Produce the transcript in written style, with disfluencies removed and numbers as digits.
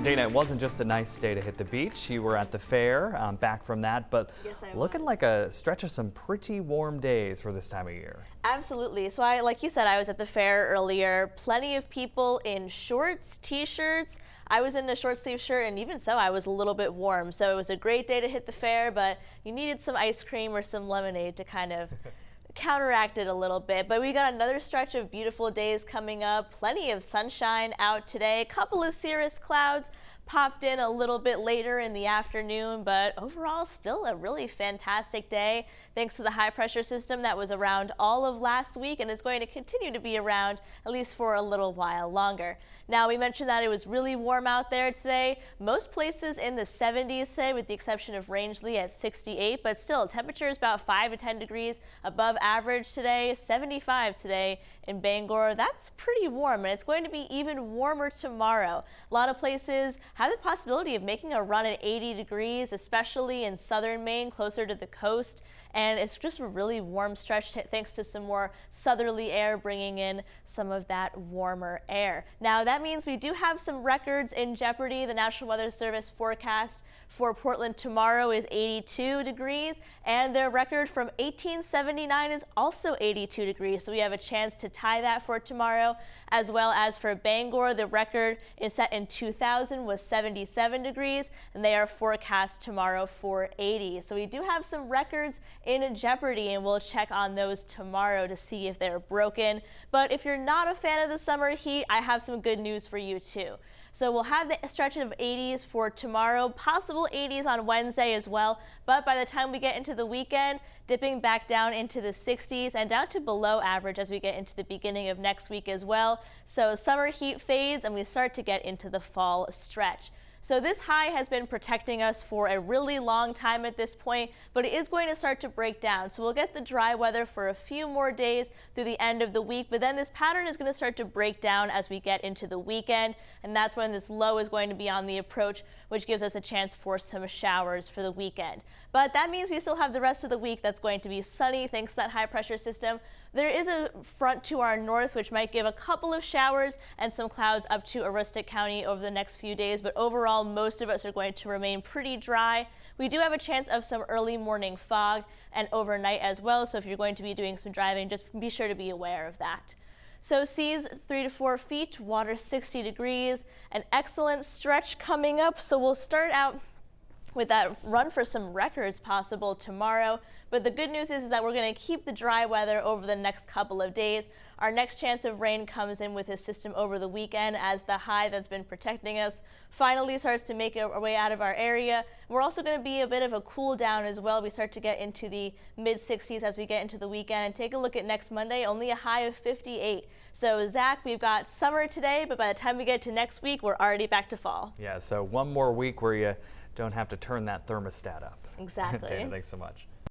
Dana, it wasn't just a nice day to hit the beach. You were at the fair, back from that, but Yes, I looking was. like a stretch of some pretty warm days for this time of year. Absolutely. So like you said, I was at the fair earlier. Plenty of people in shorts, t-shirts. I was in a short sleeve shirt, and even so, I was a little bit warm. So it was a great day to hit the fair, but you needed some ice cream or some lemonade to kind of counteract it a little bit. But we got another stretch of beautiful days coming up. Plenty of sunshine out today. A couple of cirrus clouds popped in a little bit later in the afternoon, but overall still a really fantastic day thanks to the high pressure system that was around all of last week and is going to continue to be around at least for a little while longer. Now, we mentioned that it was really warm out there today. Most places in the 70s today, with the exception of Rangeley at 68, but still temperature is about 5 to 10 degrees above average today. 75 today in Bangor. That's pretty warm, and it's going to be even warmer tomorrow. A lot of places have the possibility of making a run at 80 degrees, especially in southern Maine, closer to the coast. And it's just a really warm stretch thanks to some more southerly air bringing in some of that warmer air. Now, that means we do have some records in jeopardy. The National Weather Service forecast for Portland tomorrow is 82 degrees, and their record from 1879 is also 82 degrees. So we have a chance to tie that for tomorrow, as well as for Bangor. The record is set in 2000 was 77 degrees, and they are forecast tomorrow for 80. So we do have some records in jeopardy, and we'll check on those tomorrow to see if they're broken. But if you're not a fan of the summer heat, I have some good news for you too. So we'll have the stretch of 80s for tomorrow, possible 80s on Wednesday as well. But by the time we get into the weekend, dipping back down into the 60s and down to below average as we get into the beginning of next week as well. So summer heat fades and we start to get into the fall stretch. So this high has been protecting us for a really long time at this point, but it is going to start to break down. So we'll get the dry weather for a few more days through the end of the week, but then this pattern is going to start to break down as we get into the weekend, and that's when this low is going to be on the approach, which gives us a chance for some showers for the weekend. But that means we still have the rest of the week that's going to be sunny thanks to that high pressure system. There is a front to our north, which might give a couple of showers and some clouds up to Aroostook County over the next few days, but overall, most of us are going to remain pretty dry. We do have a chance of some early morning fog and overnight as well, so if you're going to be doing some driving, just be sure to be aware of that. So seas 3 to 4 feet, water 60 degrees, an excellent stretch coming up. So we'll start out with that run for some records possible tomorrow. But the good news is that we're going to keep the dry weather over the next couple of days. Our next chance of rain comes in with a system over the weekend as the high that's been protecting us finally starts to make our way out of our area. We're also going to be a bit of a cool down as well. We start to get into the mid 60s as we get into the weekend. And take a look at next Monday, only a high of 58. So Zach, we've got summer today, but by the time we get to next week, we're already back to fall. Yeah, so one more week where you don't have to turn that thermostat up. Exactly. Dana, thanks so much.